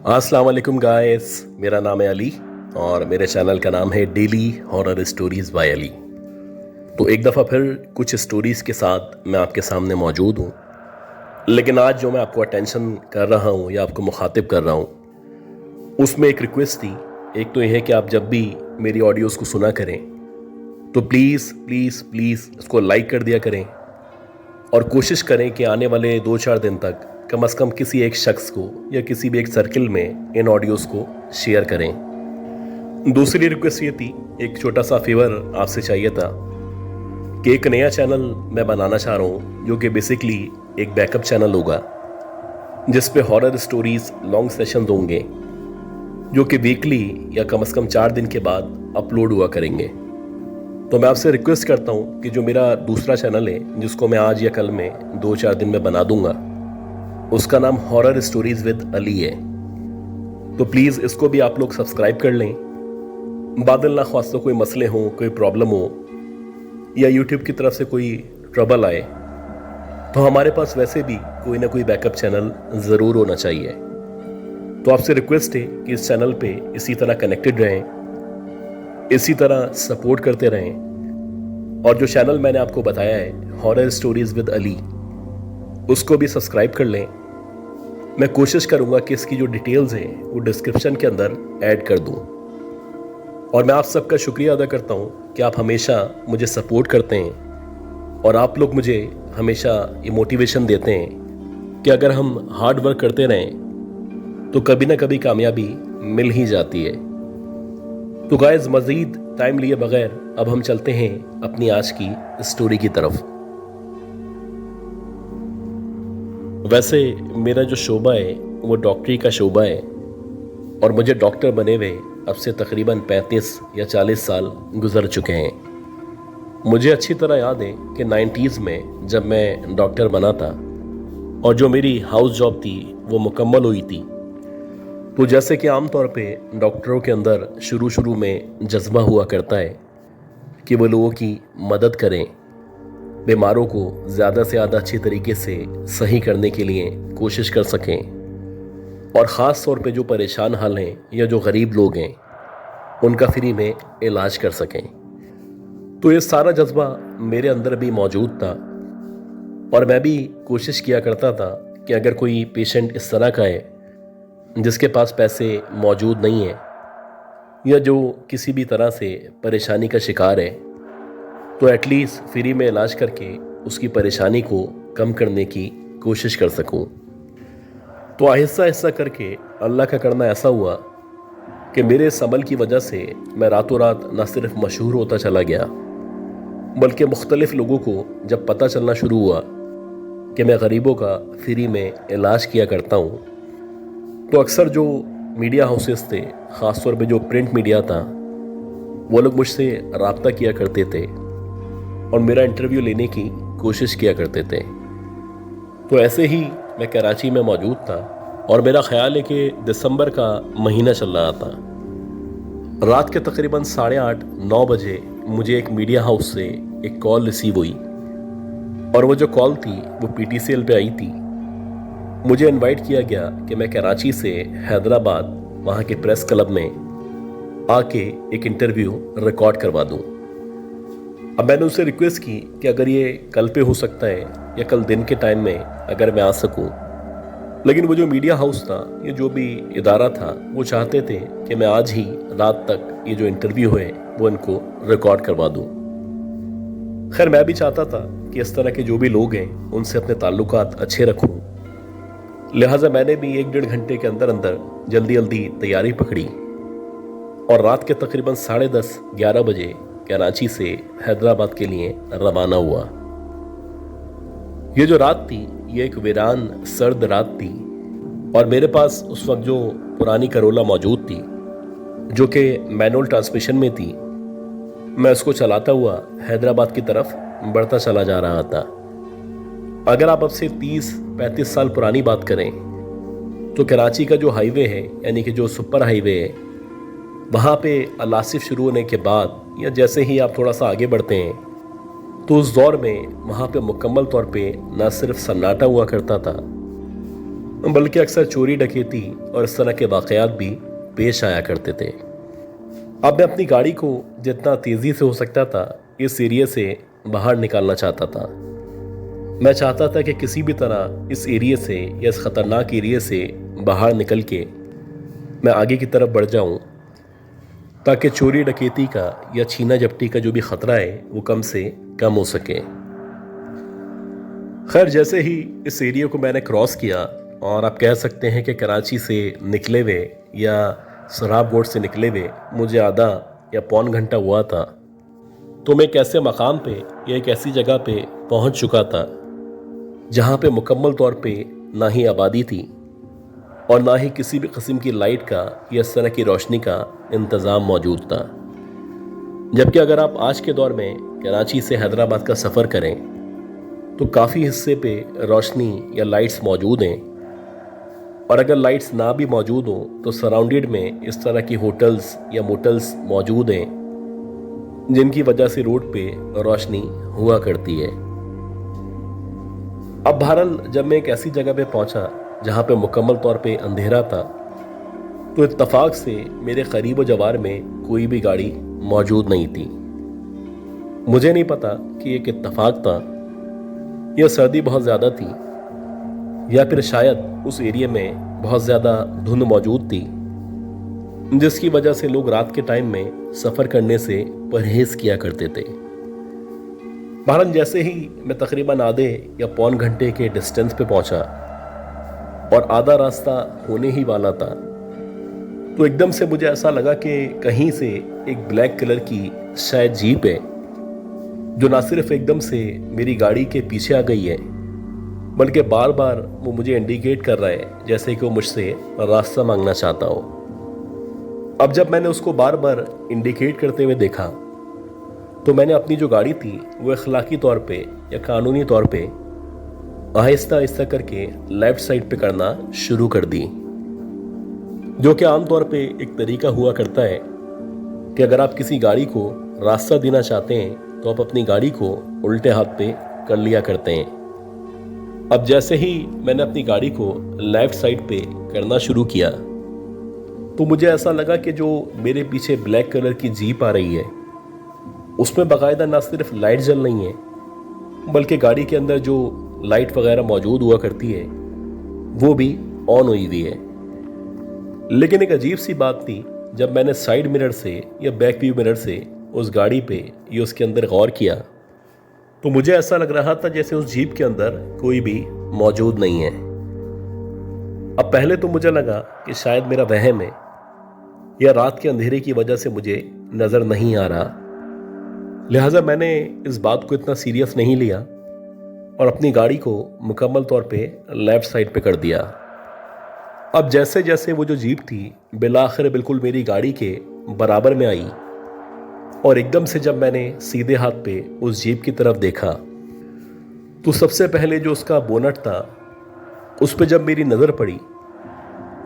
अस्सलाम वालेकुम गाइस, मेरा नाम है अली और मेरे चैनल का नाम है daily horror stories bye Ali. तो एक दफ़ा फिर कुछ स्टोरीज़ के साथ मैं आपके सामने मौजूद हूँ। लेकिन आज जो मैं आपको अटेंशन कर रहा हूँ या आपको मुखातिब कर रहा हूँ, उसमें एक रिक्वेस्ट थी। एक तो यह है कि आप जब भी मेरी ऑडियोज़ को सुना करें तो प्लीज़ प्लीज़ प्लीज़ इसको लाइक कर दिया करें और कोशिश करें कि आने वाले 2-4 दिन तक कम से कम किसी एक शख्स को या किसी भी एक सर्किल में इन ऑडियोज़ को शेयर करें। दूसरी रिक्वेस्ट ये थी, एक छोटा सा फेवर आपसे चाहिए था कि एक नया चैनल मैं बनाना चाह रहा हूँ जो कि बेसिकली एक बैकअप चैनल होगा जिस पे हॉरर स्टोरीज लॉन्ग सेशन होंगे जो कि वीकली या कम से कम 4 दिन के बाद अपलोड हुआ करेंगे। तो मैं आपसे रिक्वेस्ट करता हूँ कि जो मेरा दूसरा चैनल है जिसको मैं आज या कल में 2-4 दिन में बना दूंगा, उसका नाम हॉरर स्टोरीज विद अली है। तो प्लीज़ इसको भी आप लोग सब्सक्राइब कर लें। बादल ना ख्वास्ता कोई मसले हों, कोई प्रॉब्लम हो या यूट्यूब की तरफ से कोई ट्रबल आए तो हमारे पास वैसे भी कोई ना कोई बैकअप चैनल ज़रूर होना चाहिए। तो आपसे रिक्वेस्ट है कि इस चैनल पे इसी तरह कनेक्टेड रहें, इसी तरह सपोर्ट करते रहें और जो चैनल मैंने आपको बताया है हॉरर स्टोरीज विद अली, उसको भी सब्सक्राइब कर लें। मैं कोशिश करूंगा कि इसकी जो डिटेल्स हैं वो डिस्क्रिप्शन के अंदर ऐड कर दूं। और मैं आप सबका शुक्रिया अदा करता हूं कि आप हमेशा मुझे सपोर्ट करते हैं और आप लोग मुझे हमेशा ये मोटिवेशन देते हैं कि अगर हम हार्ड वर्क करते रहें तो कभी ना कभी कामयाबी मिल ही जाती है। तो गाइस, मज़ीद टाइम लिए बगैर अब हम चलते हैं अपनी आज की स्टोरी की तरफ। वैसे मेरा जो शोबा है वो डॉक्टरी का शोबा है और मुझे डॉक्टर बने हुए अब से तकरीबन 35 या 40 साल गुजर चुके हैं। मुझे अच्छी तरह याद है कि 90s में जब मैं डॉक्टर बना था और जो मेरी हाउस जॉब थी वो मुकम्मल हुई थी, तो जैसे कि आम तौर पे डॉक्टरों के अंदर शुरू में जज्बा हुआ करता है कि वो लोगों की मदद करें, बीमारों को ज़्यादा से ज़्यादा अच्छी तरीके से सही करने के लिए कोशिश कर सकें और ख़ास तौर पे जो परेशान हाल हैं या जो गरीब लोग हैं उनका फ्री में इलाज कर सकें। तो ये सारा जज्बा मेरे अंदर भी मौजूद था और मैं भी कोशिश किया करता था कि अगर कोई पेशेंट इस तरह का है जिसके पास पैसे मौजूद नहीं है या जो किसी भी तरह से परेशानी का शिकार है, तो एटलीस्ट फ्री में इलाज करके उसकी परेशानी को कम करने की कोशिश कर सकूं। तो आहिस्ता आहिस्ता करके अल्लाह का करना ऐसा हुआ कि मेरे इस अमल की वजह से मैं रातों रात न सिर्फ मशहूर होता चला गया, बल्कि मुख्तलिफ लोगों को जब पता चलना शुरू हुआ कि मैं गरीबों का फ्री में इलाज किया करता हूँ, तो अक्सर जो मीडिया हाउसेस थे, ख़ास तौर पे जो प्रिंट मीडिया था, वो लोग मुझसे रब्ता किया करते थे और मेरा इंटरव्यू लेने की कोशिश किया करते थे। तो ऐसे ही मैं कराची में मौजूद था और मेरा ख्याल है कि दिसंबर का महीना चल रहा था। रात के तकरीबन 8:30-9 बजे मुझे एक मीडिया हाउस से एक कॉल रिसीव हुई और वो जो कॉल थी वो PTCL पे आई थी। मुझे इनवाइट किया गया कि मैं कराची से हैदराबाद वहाँ के प्रेस क्लब में आके एक इंटरव्यू रिकॉर्ड करवा दूँ। अब मैंने उससे रिक्वेस्ट की कि अगर ये कल पे हो सकता है या कल दिन के टाइम में अगर मैं आ सकूं, लेकिन वो जो मीडिया हाउस था, ये जो भी इदारा था, वो चाहते थे कि मैं आज ही रात तक ये जो इंटरव्यू है वो इनको रिकॉर्ड करवा दूं। खैर, मैं भी चाहता था कि इस तरह के जो भी लोग हैं उनसे अपने ताल्लुकात अच्छे रखूं, लिहाजा मैंने भी 1-1.5 घंटे के अंदर अंदर जल्दी तैयारी पकड़ी और रात के तकरीबन 10:30-11 बजे कराची से हैदराबाद के लिए रवाना हुआ। ये जो रात थी ये एक वीरान सर्द रात थी और मेरे पास उस वक्त जो पुरानी करोला मौजूद थी जो कि मैनुअल ट्रांसमिशन में थी, मैं उसको चलाता हुआ हैदराबाद की तरफ बढ़ता चला जा रहा था। अगर आप अब से 30-35 साल पुरानी बात करें तो कराची का जो हाईवे है, यानी कि जो सुपर हाईवे है, वहाँ पे अलासिफ शुरू होने के बाद या जैसे ही आप थोड़ा सा आगे बढ़ते हैं तो उस दौर में वहाँ पे मुकम्मल तौर पे न सिर्फ सन्नाटा हुआ करता था बल्कि अक्सर चोरी डकैती और इस तरह के वाकयात भी पेश आया करते थे। अब मैं अपनी गाड़ी को जितना तेज़ी से हो सकता था इस एरिया से बाहर निकालना चाहता था। मैं चाहता था कि किसी भी तरह इस एरिया से या इस ख़तरनाक एरिया से बाहर निकल के मैं आगे की तरफ बढ़ जाऊं, ताकि चोरी डकैती का या छीना झपटी का जो भी ख़तरा है वो कम से कम हो सके। खैर, जैसे ही इस एरिया को मैंने क्रॉस किया और आप कह सकते हैं कि कराची से निकले हुए या सराब रोड से निकले हुए मुझे आधा या पौन घंटा हुआ था, तो मैं एक ऐसे मकाम पे या एक ऐसी जगह पे पहुंच चुका था जहां पे मुकम्मल तौर पे ना ही आबादी थी और ना ही किसी भी किस्म की लाइट का या इस तरह की रोशनी का इंतज़ाम मौजूद था। जबकि अगर आप आज के दौर में कराची से हैदराबाद का सफ़र करें तो काफ़ी हिस्से पे रोशनी या लाइट्स मौजूद हैं, और अगर लाइट्स ना भी मौजूद हों तो सराउंडेड में इस तरह की होटल्स या मोटल्स मौजूद हैं जिनकी वजह से रोड पे रोशनी हुआ करती है। अब बहरहाल जब मैं एक ऐसी जगह पे पहुंचा जहां पे मुकम्मल तौर पे अंधेरा था, तो इत्तफाक से मेरे करीब जवार में कोई भी गाड़ी मौजूद नहीं थी। मुझे नहीं पता कि एक इत्तफाक था या सर्दी बहुत ज़्यादा थी या फिर शायद उस एरिया में बहुत ज़्यादा धुंध मौजूद थी जिसकी वजह से लोग रात के टाइम में सफ़र करने से परहेज किया करते थे। बहरहाल जैसे ही मैं तकरीबन आधे या पौन घंटे के डिस्टेंस पे पहुंचा और आधा रास्ता होने ही वाला था, तो एकदम से मुझे ऐसा लगा कि कहीं से एक ब्लैक कलर की शायद जीप है जो ना सिर्फ एकदम से मेरी गाड़ी के पीछे आ गई है, बल्कि बार बार वो मुझे इंडिकेट कर रहा है जैसे कि वो मुझसे रास्ता मांगना चाहता हो। अब जब मैंने उसको बार बार इंडिकेट करते हुए देखा तो मैंने अपनी जो गाड़ी थी वो अखलाकी तौर पे या कानूनी तौर पे आहिस्ता आहिस्ता करके लेफ्ट साइड पे करना शुरू कर दी, जो कि आमतौर पे एक तरीका हुआ करता है कि अगर आप किसी गाड़ी को रास्ता देना चाहते हैं तो आप अपनी गाड़ी को उल्टे हाथ पे कर लिया करते हैं। अब जैसे ही मैंने अपनी गाड़ी को लेफ्ट साइड पे करना शुरू किया तो मुझे ऐसा लगा कि जो मेरे पीछे ब्लैक कलर की जीप आ रही है उसमें बाकायदा ना सिर्फ लाइट जल रही है, बल्कि गाड़ी के अंदर जो लाइट वगैरह मौजूद हुआ करती है वो भी ऑन हुई हुई है। लेकिन एक अजीब सी बात थी, जब मैंने साइड मिरर से या बैक व्यू मिरर से उस गाड़ी पे या उसके अंदर गौर किया तो मुझे ऐसा लग रहा था जैसे उस जीप के अंदर कोई भी मौजूद नहीं है। अब पहले तो मुझे लगा कि शायद मेरा वहम है या रात के अंधेरे की वजह से मुझे नज़र नहीं आ रहा, लिहाजा मैंने इस बात को इतना सीरियस नहीं लिया और अपनी गाड़ी को मुकम्मल तौर पे लेफ्ट साइड पे कर दिया। अब जैसे जैसे वो जो जीप थी बिलाखिर बिल्कुल मेरी गाड़ी के बराबर में आई और एकदम से जब मैंने सीधे हाथ पे उस जीप की तरफ देखा तो सबसे पहले जो उसका बोनट था उस पर जब मेरी नज़र पड़ी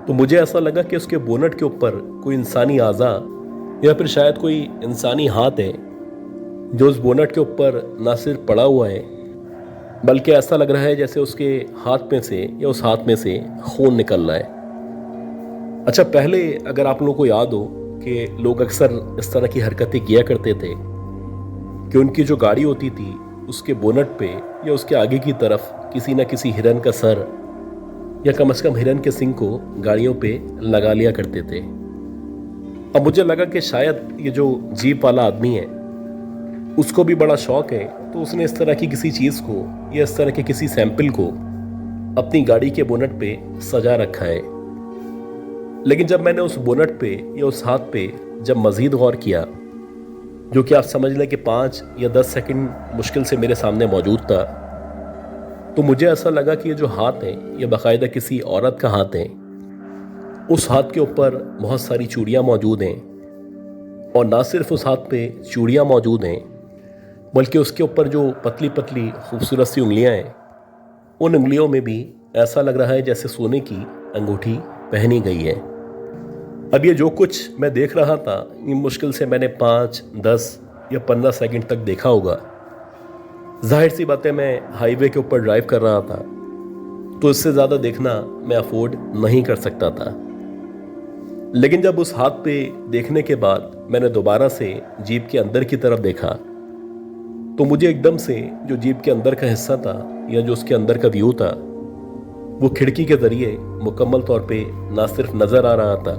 तो मुझे ऐसा लगा कि उसके बोनट के ऊपर कोई इंसानी आज़ा या फिर शायद कोई इंसानी हाथ है जो उस बोनट के ऊपर ना सिर्फ पड़ा हुआ है, बल्कि ऐसा लग रहा है जैसे उसके हाथ में से या उस हाथ में से खून निकल रहा है। अच्छा, पहले अगर आप लोगों को याद हो कि लोग अक्सर इस तरह की हरकतें किया करते थे कि उनकी जो गाड़ी होती थी उसके बोनट पे या उसके आगे की तरफ किसी न किसी हिरन का सर या कम से कम हिरन के सिंग को गाड़ियों पे लगा लिया करते थे। अब मुझे लगा कि शायद ये जो जीप वाला आदमी है उसको भी बड़ा शौक है, तो उसने इस तरह की किसी चीज़ को या इस तरह के किसी सैंपल को अपनी गाड़ी के बोनट पे सजा रखा है। लेकिन जब मैंने उस बोनट पे या उस हाथ पे जब मज़ीद गौर किया, जो कि आप समझ लें कि 5 या 10 सेकंड मुश्किल से मेरे सामने मौजूद था, तो मुझे ऐसा लगा कि ये जो हाथ है ये बाकायदा किसी औरत का हाथ है। उस हाथ के ऊपर बहुत सारी चूड़ियाँ मौजूद हैं और ना सिर्फ उस हाथ पे चूड़ियाँ मौजूद हैं, बल्कि उसके ऊपर जो पतली पतली खूबसूरत सी उंगलियाँ हैं उन उंगलियों में भी ऐसा लग रहा है जैसे सोने की अंगूठी पहनी गई है। अब ये जो कुछ मैं देख रहा था ये मुश्किल से मैंने 5, 10 या 15 सेकंड तक देखा होगा। जाहिर सी बात है, मैं हाईवे के ऊपर ड्राइव कर रहा था तो इससे ज़्यादा देखना मैं अफोर्ड नहीं कर सकता था। लेकिन जब उस हाथ पे देखने के बाद मैंने दोबारा से जीप के अंदर की तरफ देखा, तो मुझे एकदम से जो जीप के अंदर का हिस्सा था या जो उसके अंदर का व्यू था, वो खिड़की के जरिए मुकम्मल तौर पे ना सिर्फ नज़र आ रहा था,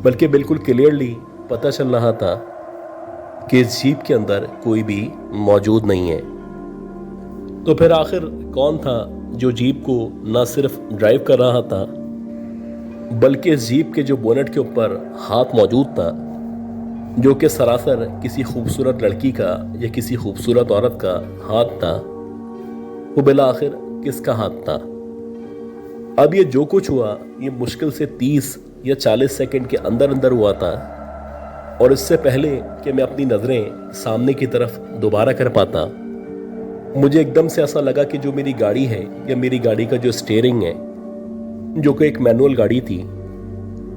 बल्कि बिल्कुल क्लियरली पता चल रहा था कि इस जीप के अंदर कोई भी मौजूद नहीं है। तो फिर आखिर कौन था जो जीप को ना सिर्फ ड्राइव कर रहा था, बल्कि इस जीप के जो बोनेट के ऊपर हाथ मौजूद था, जो कि सरासर किसी खूबसूरत लड़की का या किसी खूबसूरत औरत का हाथ था, वो बिला आखिर किसका हाथ था? अब ये जो कुछ हुआ ये मुश्किल से 30 या 40 सेकंड के अंदर अंदर हुआ था, और इससे पहले कि मैं अपनी नज़रें सामने की तरफ दोबारा कर पाता, मुझे एकदम से ऐसा लगा कि जो मेरी गाड़ी है या मेरी गाड़ी का जो स्टीयरिंग है, जो कि एक मैनुअल गाड़ी थी,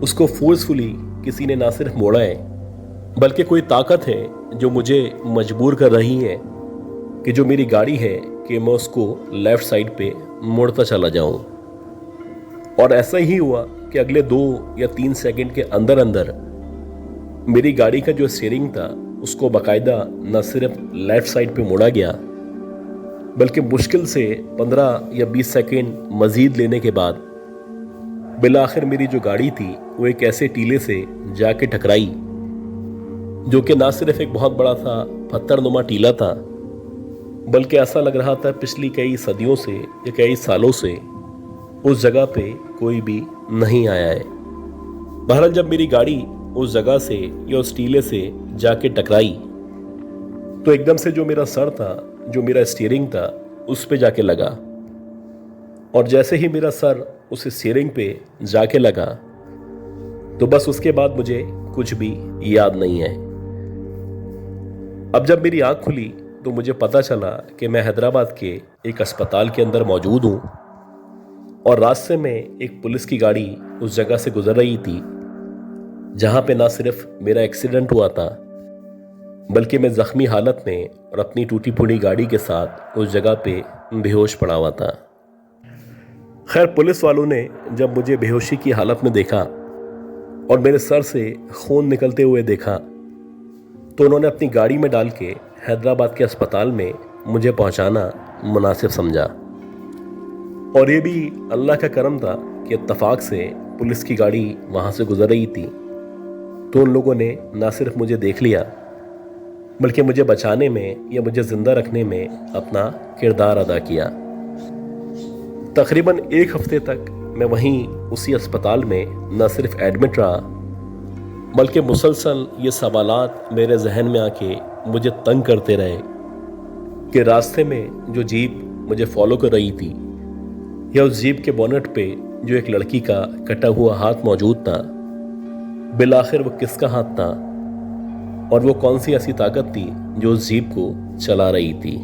उसको फोर्सफुली किसी ने ना सिर्फ मोड़ा है, बल्कि कोई ताकत है जो मुझे मजबूर कर रही है कि जो मेरी गाड़ी है कि मैं उसको लेफ़्ट साइड पे मोड़ता चला जाऊं। और ऐसा ही हुआ कि अगले 2 या 3 सेकंड के अंदर अंदर मेरी गाड़ी का जो स्टीयरिंग था उसको बाकायदा न सिर्फ लेफ़्ट साइड पे मोड़ा गया, बल्कि मुश्किल से 15 या 20 सेकंड मज़ीद लेने के बाद बिला आखिर मेरी जो गाड़ी थी वो एक ऐसे टीले से जाके टकराई, जो कि ना सिर्फ एक बहुत बड़ा सा पत्थरनुमा टीला था, बल्कि ऐसा लग रहा था पिछली कई सदियों से या कई सालों से उस जगह पे कोई भी नहीं आया है। बहरहाल जब मेरी गाड़ी उस जगह से या उस टीले से जाके टकराई, तो एकदम से जो मेरा सर था, जो मेरा स्टीयरिंग था, उस पे जाके लगा। और जैसे ही मेरा सर उस स्टीयरिंग पे जाके लगा, तो बस उसके बाद मुझे कुछ भी याद नहीं है। अब जब मेरी आंख खुली तो मुझे पता चला कि मैं हैदराबाद के एक अस्पताल के अंदर मौजूद हूँ, और रास्ते में एक पुलिस की गाड़ी उस जगह से गुजर रही थी जहाँ पे ना सिर्फ मेरा एक्सीडेंट हुआ था, बल्कि मैं ज़ख्मी हालत में और अपनी टूटी फूटी गाड़ी के साथ उस जगह पे बेहोश पड़ा हुआ था। खैर, पुलिस वालों ने जब मुझे बेहोशी की हालत में देखा और मेरे सर से खून निकलते हुए देखा, तो उन्होंने अपनी गाड़ी में डाल के हैदराबाद के अस्पताल में मुझे पहुंचाना मुनासिब समझा। और ये भी अल्लाह का करम था कि इत्तफाक से पुलिस की गाड़ी वहाँ से गुजर रही थी, तो उन लोगों ने ना सिर्फ मुझे देख लिया, बल्कि मुझे बचाने में या मुझे ज़िंदा रखने में अपना किरदार अदा किया। तकरीबन 1 हफ्ते तक मैं वहीं उसी अस्पताल में न सिर्फ एडमिट रहा, बल्कि मुसलसल ये सवालात मेरे जहन में आके मुझे तंग करते रहे कि रास्ते में जो जीप मुझे फॉलो कर रही थी, या उस जीप के बोनेट पे जो एक लड़की का कटा हुआ हाथ मौजूद था, बिलाखिर वो किसका हाथ था, और वो कौन सी ऐसी ताकत थी जो उस जीप को चला रही थी।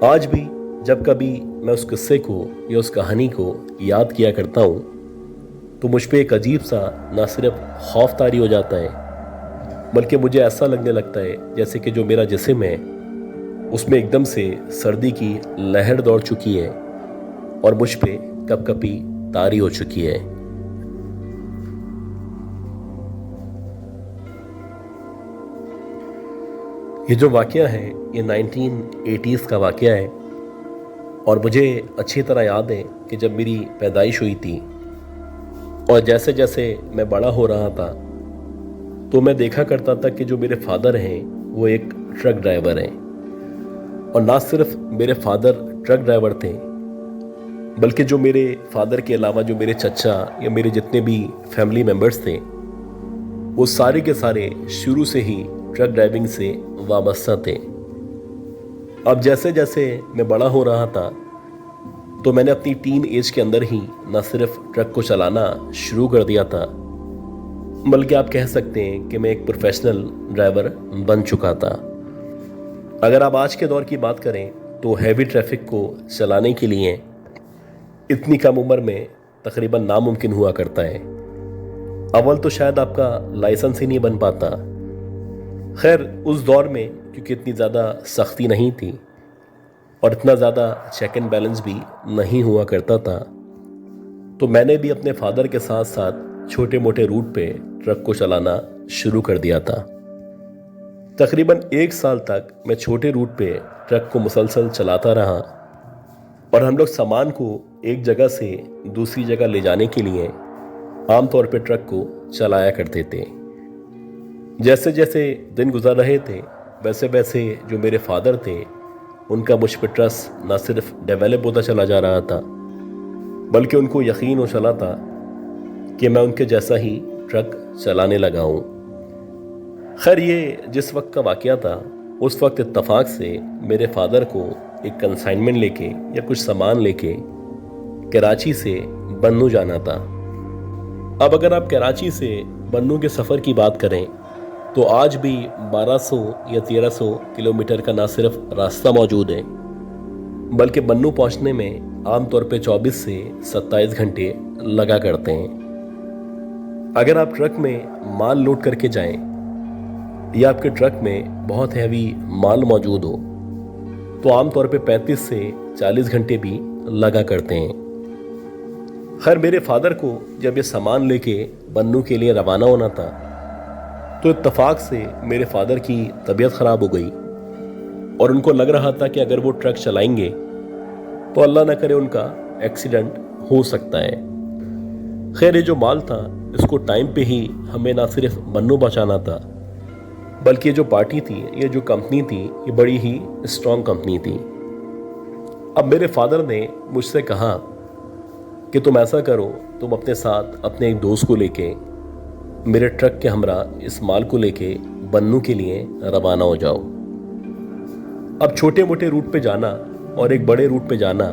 आज भी जब कभी मैं उस किस्से को या उस कहानी को याद किया करता हूँ, तो मुझ पे एक अजीब सा ना सिर्फ खौफ तारी हो जाता है, बल्कि मुझे ऐसा लगने लगता है जैसे कि जो मेरा जिस्म है उसमें एकदम से सर्दी की लहर दौड़ चुकी है और मुझ पे कपकपी तारी हो चुकी है। ये जो वाक़या है ये 1980s का वाक़या है, और मुझे अच्छी तरह याद है कि जब मेरी पैदाइश हुई थी और जैसे जैसे मैं बड़ा हो रहा था, तो मैं देखा करता था कि जो मेरे फादर हैं वो एक ट्रक ड्राइवर हैं। और ना सिर्फ मेरे फादर ट्रक ड्राइवर थे, बल्कि जो मेरे फादर के अलावा जो मेरे चचा या मेरे जितने भी फैमिली मेम्बर्स थे, वो सारे के सारे शुरू से ही ट्रक ड्राइविंग से वाबस्ता थे। अब जैसे जैसे मैं बड़ा हो रहा था, तो मैंने अपनी टीन एज के अंदर ही न सिर्फ ट्रक को चलाना शुरू कर दिया था, बल्कि आप कह सकते हैं कि मैं एक प्रोफेशनल ड्राइवर बन चुका था। अगर आप आज के दौर की बात करें तो हैवी ट्रैफिक को चलाने के लिए इतनी कम उम्र में तकरीबन नामुमकिन हुआ करता है। अव्वल तो शायद आपका लाइसेंस ही नहीं बन पाता। खैर, उस दौर में क्योंकि इतनी ज़्यादा सख्ती नहीं थी और इतना ज़्यादा चेक एंड बैलेंस भी नहीं हुआ करता था। तो मैंने भी अपने फादर के साथ साथ छोटे मोटे रूट पे ट्रक को चलाना शुरू कर दिया था। तकरीबन 1 साल तक मैं छोटे रूट पे ट्रक को मुसलसल चलाता रहा और हम लोग सामान को एक जगह से दूसरी जगह ले जाने के लिए आमतौर पे ट्रक को चलाया करते थे। जैसे जैसे दिन गुजर रहे थे वैसे वैसे जो मेरे फादर थे उनका मुझ पर ट्रस्ट न सिर्फ डेवलप होता चला जा रहा था, बल्कि उनको यकीन हो चला था कि मैं उनके जैसा ही ट्रक चलाने लगा हूँ। खैर ये जिस वक्त का वाक़या था, उस वक्त इत्तफाक से मेरे फादर को एक कंसाइनमेंट लेके या कुछ सामान लेके कराची से बन्नू जाना था। अब अगर आप कराची से बन्नू के सफ़र की बात करें तो आज भी 1200 या 1300 किलोमीटर का ना सिर्फ रास्ता मौजूद है, बल्कि बन्नू पहुंचने में आमतौर पे 24 से 27 घंटे लगा करते हैं। अगर आप ट्रक में माल लोड करके जाएं या आपके ट्रक में बहुत हैवी माल मौजूद हो तो आमतौर पे 35 से 40 घंटे भी लगा करते हैं। खैर मेरे फादर को जब ये सामान लेके बन्नू के लिए रवाना होना था तो इत्तफाक से मेरे फादर की तबीयत ख़राब हो गई और उनको लग रहा था कि अगर वो ट्रक चलाएंगे तो अल्लाह न करे उनका एक्सीडेंट हो सकता है। खैर ये जो माल था इसको टाइम पे ही हमें ना सिर्फ बन्नू पहुंचाना था, बल्कि ये जो पार्टी थी, ये जो कंपनी थी, ये बड़ी ही स्ट्रॉन्ग कंपनी थी। अब मेरे फादर ने मुझसे कहा कि तुम ऐसा करो, तुम अपने साथ अपने एक दोस्त को लेके मेरे ट्रक के हमरा इस माल को लेके बन्नू के लिए रवाना हो जाओ। अब छोटे मोटे रूट पे जाना और एक बड़े रूट पे जाना,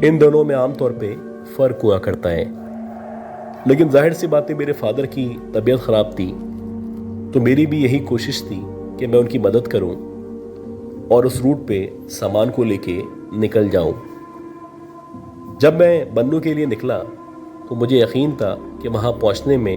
इन दोनों में आमतौर पे फ़र्क हुआ करता है। लेकिन जाहिर सी बात है मेरे फादर की तबीयत ख़राब थी तो मेरी भी यही कोशिश थी कि मैं उनकी मदद करूं और उस रूट पे सामान को लेके निकल जाऊं। जब मैं बन्नू के लिए निकला तो मुझे यकीन था कि वहाँ पहुँचने में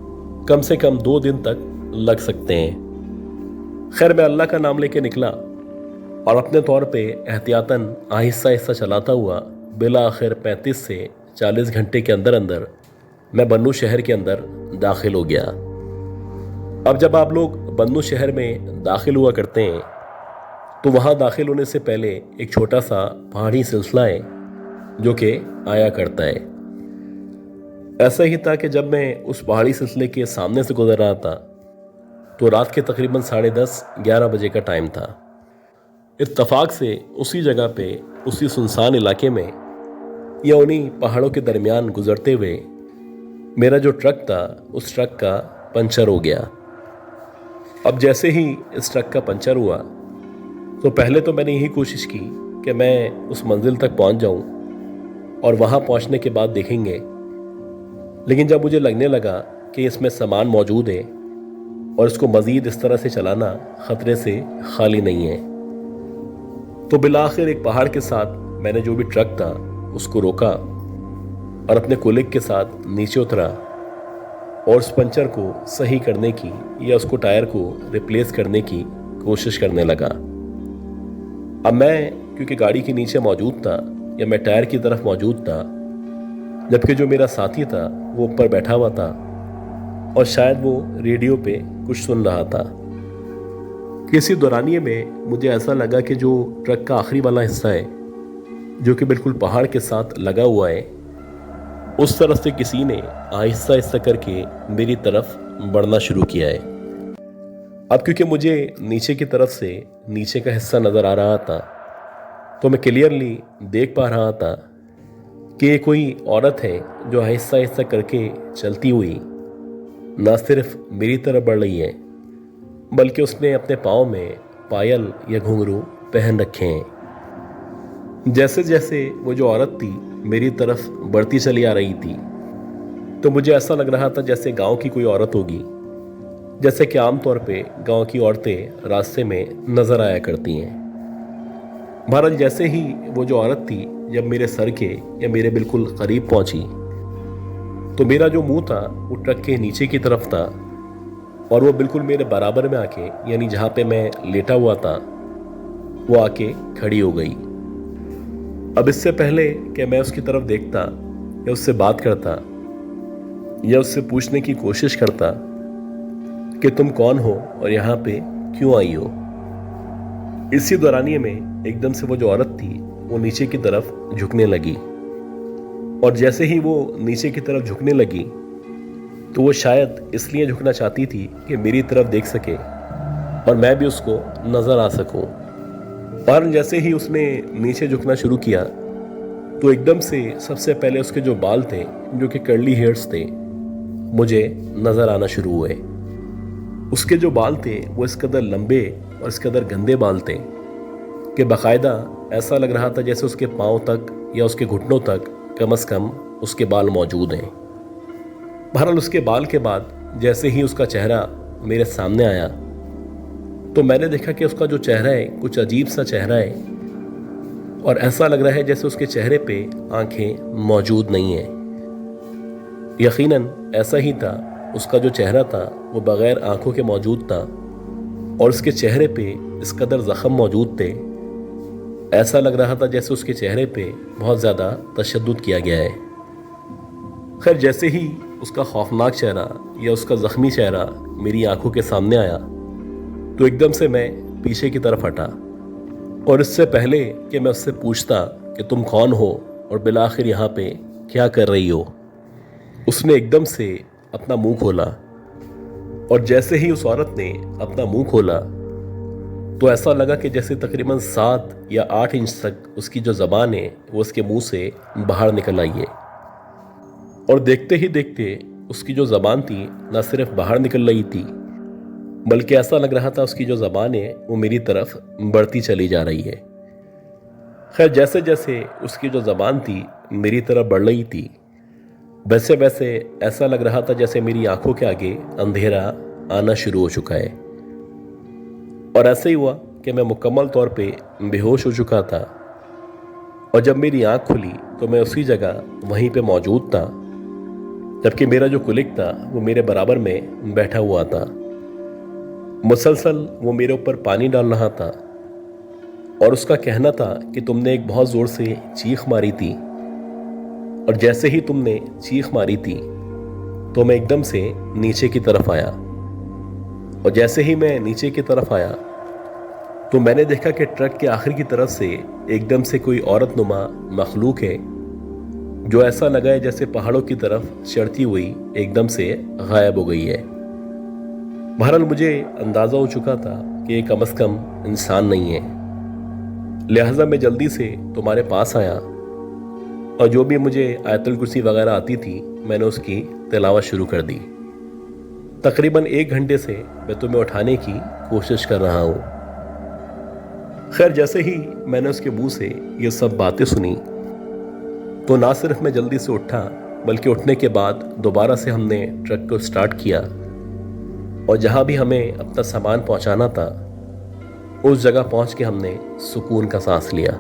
कम से कम 2 दिन तक लग सकते हैं। खैर मैं अल्लाह का नाम लेके निकला और अपने तौर पे एहतियातन आहिस्ता आहिस्ता चलाता हुआ बिला आखिर 35 से 40 घंटे के अंदर अंदर मैं बन्नू शहर के अंदर दाखिल हो गया। अब जब आप लोग बन्नू शहर में दाखिल हुआ करते हैं तो वहाँ दाखिल होने से पहले एक छोटा सा पहाड़ी सिलसिला है जो कि आया करता है। ऐसा ही था कि जब मैं उस पहाड़ी सिलसिले के सामने से गुजर रहा था तो रात के तकरीबन 10:30-11 बजे का टाइम था। इत्तफाक से उसी जगह पे, उसी सुनसान इलाके में या उन्हीं पहाड़ों के दरमियान गुजरते हुए मेरा जो ट्रक था उस ट्रक का पंचर हो गया। अब जैसे ही इस ट्रक का पंचर हुआ तो पहले तो मैंने यही कोशिश की कि मैं उस मंजिल तक पहुंच जाऊं और वहां पहुंचने के बाद देखेंगे, लेकिन जब मुझे लगने लगा कि इसमें सामान मौजूद है और इसको मज़ीद इस तरह से चलाना ख़तरे से खाली नहीं है, तो बिलाखिर एक पहाड़ के साथ मैंने जो भी ट्रक था उसको रोका और अपने कोलिग के साथ नीचे उतरा और उस पंचर को सही करने की या उसको टायर को रिप्लेस करने की कोशिश करने लगा। अब मैं क्योंकि गाड़ी के नीचे मौजूद था या मैं टायर की तरफ मौजूद था, जबकि जो मेरा साथी था वो ऊपर बैठा हुआ था और शायद वो रेडियो पे कुछ सुन रहा था। किसी दौरानिए में मुझे ऐसा लगा कि जो ट्रक का आखिरी वाला हिस्सा है जो कि बिल्कुल पहाड़ के साथ लगा हुआ है, उस तरफ से किसी ने आहिस्ता आहिस्ता करके मेरी तरफ बढ़ना शुरू किया है। अब क्योंकि मुझे नीचे की तरफ से नीचे का हिस्सा नज़र आ रहा था तो मैं क्लियरली देख पा रहा था कि ये कोई औरत है जो आहिस्ता आहिस्ता करके चलती हुई न सिर्फ मेरी तरफ बढ़ रही है, बल्कि उसने अपने पाँव में पायल या घुंघरू पहन रखे हैं। जैसे जैसे वो जो औरत थी मेरी तरफ बढ़ती चली आ रही थी तो मुझे ऐसा लग रहा था जैसे गांव की कोई औरत होगी, जैसे कि आमतौर पे गांव की औरतें रास्ते में नज़र आया करती हैं। बहरहाल जैसे ही वो जो औरत थी जब मेरे सर के या मेरे बिल्कुल करीब पहुंची तो मेरा जो मुंह था वो ट्रक के नीचे की तरफ था और वो बिल्कुल मेरे बराबर में आके, यानी जहाँ पे मैं लेटा हुआ था, वो आके खड़ी हो गई अब इससे पहले कि मैं उसकी तरफ देखता या उससे बात करता या उससे पूछने की कोशिश करता कि तुम कौन हो और यहाँ पे क्यों आई हो, इसी दौरानिए में एकदम से वो जो औरत थी वो नीचे की तरफ झुकने लगी। और जैसे ही वो नीचे की तरफ झुकने लगी तो वो शायद इसलिए झुकना चाहती थी कि मेरी तरफ देख सके और मैं भी उसको नजर आ सकूं। पर जैसे ही उसने नीचे झुकना शुरू किया तो एकदम से सबसे पहले उसके जो बाल थे, जो कि कर्ली हेयर्स थे, मुझे नजर आना शुरू हुए। उसके जो बाल थे वो इस कदर लंबे और इस कदर गंदे बाल थे कि बाकायदा ऐसा लग रहा था जैसे उसके पाँव तक या उसके घुटनों तक कम से कम उसके बाल मौजूद हैं। बहरहाल उसके बाल के बाद जैसे ही उसका चेहरा मेरे सामने आया तो मैंने देखा कि उसका जो चेहरा है कुछ अजीब सा चेहरा है और ऐसा लग रहा है जैसे उसके चेहरे पे आंखें मौजूद नहीं है। यकीनन ऐसा ही था, उसका जो चेहरा था वो बगैर आंखों के मौजूद था और उसके चेहरे पे इस कदर ज़ख्म मौजूद थे, ऐसा लग रहा था जैसे उसके चेहरे पे बहुत ज़्यादा तशद्दुद किया गया है। खैर, जैसे ही उसका खौफनाक चेहरा या उसका ज़ख्मी चेहरा मेरी आंखों के सामने आया तो एकदम से मैं पीछे की तरफ हटा और इससे पहले कि मैं उससे पूछता कि तुम कौन हो और बिलाखिर यहाँ पे क्या कर रही हो, उसने एकदम से अपना मुंह खोला। और जैसे ही उस औरत ने अपना मुंह खोला तो ऐसा लगा कि जैसे तकरीबन 7 या 8 इंच तक उसकी जो ज़बान है वो उसके मुंह से बाहर निकल आई है। और देखते ही देखते उसकी जो ज़बान थी न सिर्फ बाहर निकल रही थी बल्कि ऐसा लग रहा था उसकी जो ज़बान है वो मेरी तरफ बढ़ती चली जा रही है। खैर, जैसे जैसे उसकी जो ज़बान थी मेरी तरफ बढ़ रही थी वैसे वैसे ऐसा लग रहा था जैसे मेरी आंखों के आगे अंधेरा आना शुरू हो चुका है। और ऐसे ही हुआ कि मैं मुकम्मल तौर पे बेहोश हो चुका था और जब मेरी आंख खुली तो मैं उसी जगह वहीं पे मौजूद था, जबकि मेरा जो कुलिक था वो मेरे बराबर में बैठा हुआ था। मुसलसल वो मेरे ऊपर पानी डाल रहा था और उसका कहना था कि तुमने एक बहुत ज़ोर से चीख मारी थी और जैसे ही तुमने चीख मारी थी तो मैं एकदम से नीचे की तरफ आया। और जैसे ही मैं नीचे की तरफ आया तो मैंने देखा कि ट्रक के आखिर की तरफ से एकदम से कोई औरत नुमा मखलूक है जो ऐसा लगा है जैसे पहाड़ों की तरफ चढ़ती हुई एकदम से गायब हो गई है। बहरहाल मुझे अंदाज़ा हो चुका था कि ये कम से कम इंसान नहीं है, लिहाजा मैं जल्दी से तुम्हारे पास आया और जो भी मुझे आयतुल कुर्सी वगैरह आती थी मैंने उसकी तिलावत शुरू कर दी। तकरीबन 1 घंटे से मैं तुम्हें उठाने की कोशिश कर रहा हूँ। खैर, जैसे ही मैंने उसके मुंह से ये सब बातें सुनी तो ना सिर्फ मैं जल्दी से उठा बल्कि उठने के बाद दोबारा से हमने ट्रक को स्टार्ट किया और जहाँ भी हमें अपना सामान पहुँचाना था उस जगह पहुँच के हमने सुकून का सांस लिया।